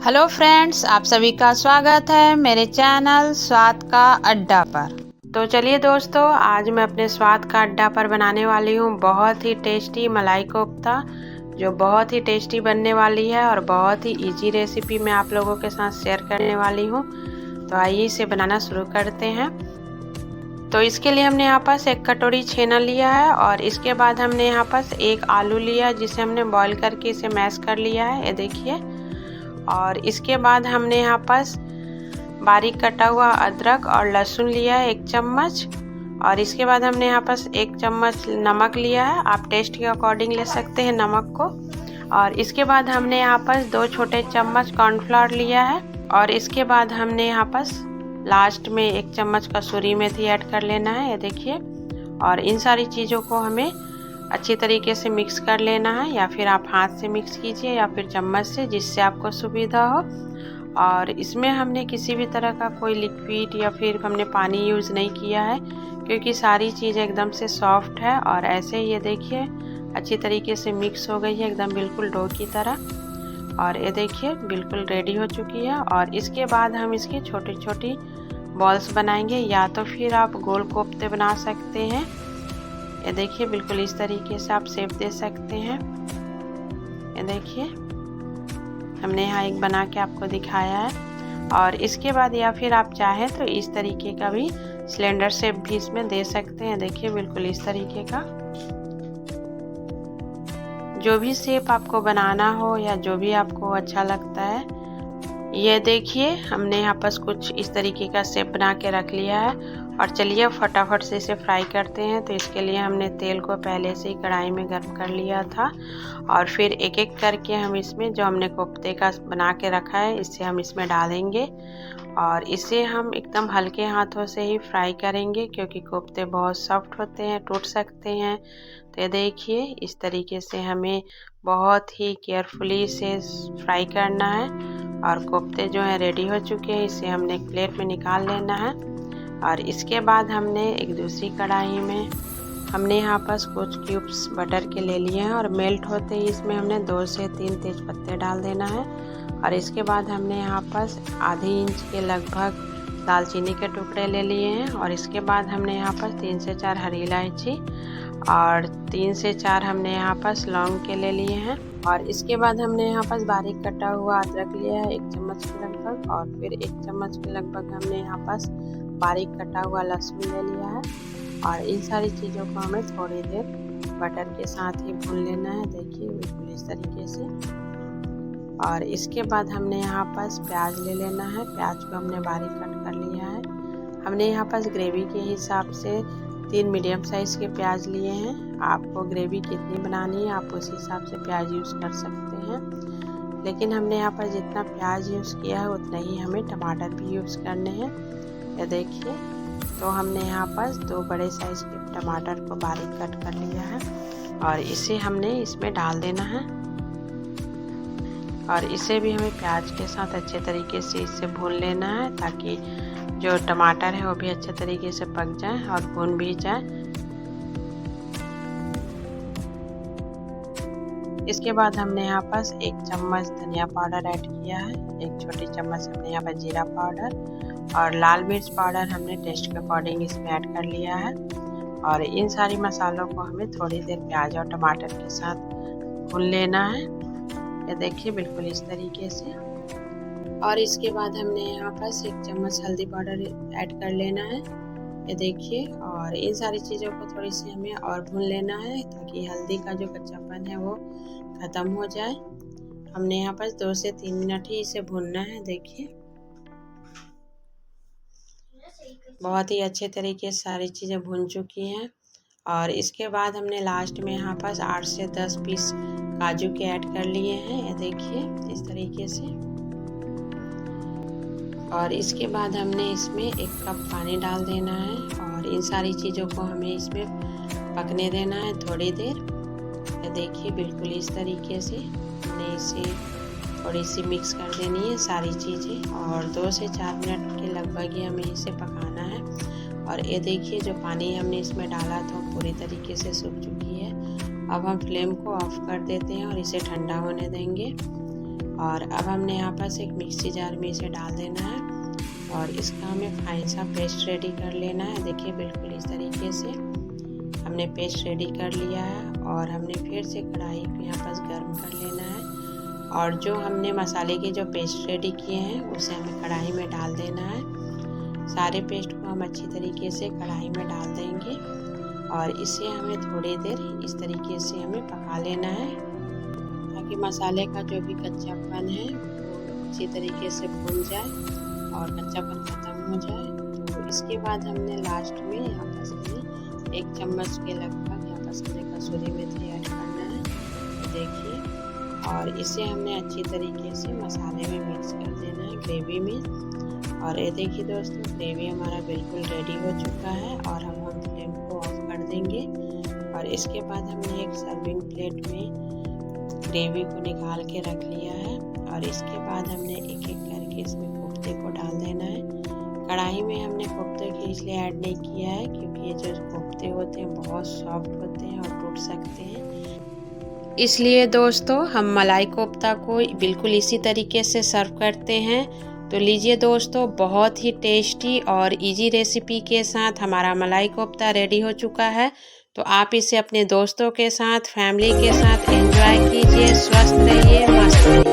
Hello friends, आप सभी का स्वागत है मेरे चैनल स्वाद का अड्डा पर। तो चलिए दोस्तों, आज मैं अपने स्वाद का अड्डा पर बनाने वाली हूँ बहुत ही टेस्टी मलाई कोफ्ता, जो बहुत ही टेस्टी बनने वाली है और बहुत ही इजी रेसिपी मैं आप लोगों के साथ शेयर करने वाली हूँ। तो आइए इसे बनाना शुरू करते हैं। तो इसके लिए हमने यहाँ पास एक कटोरी छेना लिया है और इसके बाद हमने यहाँ पास एक आलू लिया जिसे हमने बॉईल करके इसे मैश कर लिया है, ये देखिए। और इसके बाद हमने यहाँ पास बारीक कटा हुआ अदरक और लहसुन लिया है 1 चम्मच। और इसके बाद हमने यहाँ पास 1 चम्मच नमक लिया है, आप टेस्ट के अकॉर्डिंग ले सकते हैं नमक को। और इसके बाद हमने यहाँ पास 2 छोटे चम्मच कॉर्नफ्लोर लिया है और इसके बाद हमने यहाँ पास लास्ट में 1 चम्मच कसूरी मेथी ऐड कर लेना है, ये देखिए। और इन सारी चीज़ों को हमें अच्छी तरीके से मिक्स कर लेना है, या फिर आप हाथ से मिक्स कीजिए या फिर चम्मच से, जिससे आपको सुविधा हो। और इसमें हमने किसी भी तरह का कोई लिक्विड या फिर हमने पानी यूज़ नहीं किया है, क्योंकि सारी चीज़ एकदम से सॉफ्ट है। और ऐसे ही ये देखिए अच्छी तरीके से मिक्स हो गई है, एकदम बिल्कुल डो की तरह। और ये देखिए बिल्कुल रेडी हो चुकी है। और इसके बाद हम इसकी छोटी छोटी बॉल्स बनाएंगे, या तो फिर आप गोल कोफ्ते बना सकते हैं। ये देखिए बिल्कुल इस तरीके से आप शेप दे सकते हैं। ये देखिए हमने यहाँ एक बना के आपको दिखाया है। और इसके बाद या फिर आप चाहें तो इस तरीके का भी सिलेंडर शेप भी इसमें दे सकते हैं। देखिए बिल्कुल इस तरीके का, जो भी शेप आपको बनाना हो या जो भी आपको अच्छा लगता है। ये देखिए हमने यहाँ पर कुछ इस तरीके का शेप बना के रख लिया है। और चलिए फटाफट से इसे फ्राई करते हैं। तो इसके लिए हमने तेल को पहले से ही कढ़ाई में गर्म कर लिया था और फिर एक एक करके हम इसमें जो हमने कोफ्ते का बना के रखा है इसे हम इसमें डालेंगे। और इसे हम एकदम हल्के हाथों से ही फ्राई करेंगे, क्योंकि कोफ्ते बहुत सॉफ्ट होते हैं, टूट सकते हैं। तो ये देखिए इस तरीके से हमें बहुत ही केयरफुली से फ्राई करना है। और कोफ्ते जो है रेडी हो चुके हैं, इसे हमने एक प्लेट में निकाल लेना है। और इसके बाद हमने एक दूसरी कढ़ाई में हमने यहाँ पास कुछ क्यूब्स बटर के ले लिए हैं और मेल्ट होते ही इसमें हमने 2 से 3 तेज पत्ते डाल देना है। और इसके बाद हमने यहाँ पास आधी इंच के लगभग दालचीनी के टुकड़े ले लिए हैं। और इसके बाद हमने यहाँ पास 3 से 4 हरी इलायची और 3 से 4 हमने यहाँ पास लौंग के ले लिए हैं। और इसके बाद हमने यहाँ पास बारीक कटा हुआ अदरक लिया है 1 चम्मच के लगभग। और फिर 1 चम्मच के लगभग हमने यहाँ पास बारीक कटा हुआ लहसुन ले लिया है। और इन सारी चीज़ों को हमें थोड़ी देर बटर के साथ ही भून लेना है, देखिए बिल्कुल इस तरीके से। और इसके बाद हमने यहाँ पास प्याज ले लेना है, प्याज को हमने बारीक कट कर लिया है। हमने यहाँ पास ग्रेवी के हिसाब से 3 मीडियम साइज़ के प्याज लिए हैं। आपको ग्रेवी कितनी बनानी है आप उस हिसाब से प्याज यूज़ कर सकते हैं, लेकिन हमने यहाँ पर जितना प्याज यूज़ किया है उतना ही हमें टमाटर भी यूज़ करने हैं, ये देखिए। तो हमने यहाँ पास 2 बड़े साइज़ के टमाटर को बारीक कट कर लिया है और इसे हमने इसमें डाल देना है। और इसे भी हमें प्याज के साथ अच्छे तरीके से इसे भून लेना है, ताकि जो टमाटर है वो भी अच्छे तरीके से पक जाए और भून भी जाए। इसके बाद हमने यहाँ पास 1 चम्मच धनिया पाउडर ऐड किया है, 1 छोटी चम्मच हमने यहाँ पर जीरा पाउडर और लाल मिर्च पाउडर हमने टेस्ट के अकॉर्डिंग इसमें ऐड कर लिया है। और इन सारी मसालों को हमें थोड़ी देर प्याज और टमाटर के साथ भून लेना है, ये देखिए बिल्कुल इस तरीके से। और इसके बाद हमने यहाँ पास 1 चम्मच हल्दी पाउडर ऐड कर लेना है, ये देखिए। और इन सारी चीज़ों को थोड़ी सी हमें और भून लेना है, ताकि हल्दी का जो कच्चापन है वो ख़त्म हो जाए। हमने यहाँ पास 2 से 3 मिनट ही इसे भूनना है, देखिए बहुत ही अच्छे तरीके से सारी चीज़ें भून चुकी हैं। और इसके बाद हमने लास्ट में यहाँ पास 8 से 10 पीस काजू के ऐड कर लिए हैं, ये देखिए इस तरीके से। और इसके बाद हमने इसमें 1 कप पानी डाल देना है और इन सारी चीज़ों को हमें इसमें पकने देना है थोड़ी देर, ये देखिए बिल्कुल इस तरीके से। हमने इसे थोड़ी सी मिक्स कर देनी है सारी चीज़ें और 2 से 4 मिनट के लगभग ही हमें इसे पकाना है। और ये देखिए जो पानी हमने इसमें डाला था पूरी तरीके से सूख चुकी है। अब हम फ्लेम को ऑफ कर देते हैं और इसे ठंडा होने देंगे। और अब हमने यहाँ पर एक मिक्सी जार में इसे डाल देना है और इसका हमें फाइन सा पेस्ट रेडी कर लेना है। देखिए बिल्कुल इस तरीके से हमने पेस्ट रेडी कर लिया है और हमने फिर से कढ़ाई को यहाँ पर गर्म कर लेना है और जो हमने मसाले के जो पेस्ट रेडी किए हैं उसे हमें कढ़ाई में डाल देना है। सारे पेस्ट को हम अच्छी तरीके से कढ़ाई में डाल देंगे और इसे हमें थोड़ी देर इस तरीके से हमें पका लेना है ताकि मसाले का जो भी कच्चापन है वो अच्छी तरीके से भून जाए और कच्चापन ख़त्म हो जाए। तो इसके बाद हमने लास्ट में यहाँ पर 1 चम्मच के लगभग यहाँ पर हमने कसूरी मेथी ऐड करना है। तो देखिए और इसे हमने अच्छी तरीके से मसाले में मिक्स कर देना है ग्रेवी में। और ये देखिए दोस्तों ग्रेवी हमारा बिल्कुल रेडी हो चुका है और हम फ्लेम को ऑफ कर देंगे। और इसके बाद हमने एक सर्विंग प्लेट में ग्रेवी को निकाल के रख लिया है और इसके बाद हमने एक एक करके इसमें कोफ्ते को डाल देना है। कढ़ाई में हमने कोफ्ते को इसलिए ऐड नहीं किया है क्योंकि ये जो कोफ्ते होते हैं बहुत सॉफ्ट होते हैं और टूट सकते हैं, इसलिए दोस्तों हम मलाई कोफ्ता को बिल्कुल इसी तरीके से सर्व करते हैं। तो लीजिए दोस्तों बहुत ही टेस्टी और इजी रेसिपी के साथ हमारा मलाई कोफ्ता रेडी हो चुका है। तो आप इसे अपने दोस्तों के साथ फैमिली के साथ एंजॉय कीजिए। स्वस्थ रहिए, मस्त रहिए।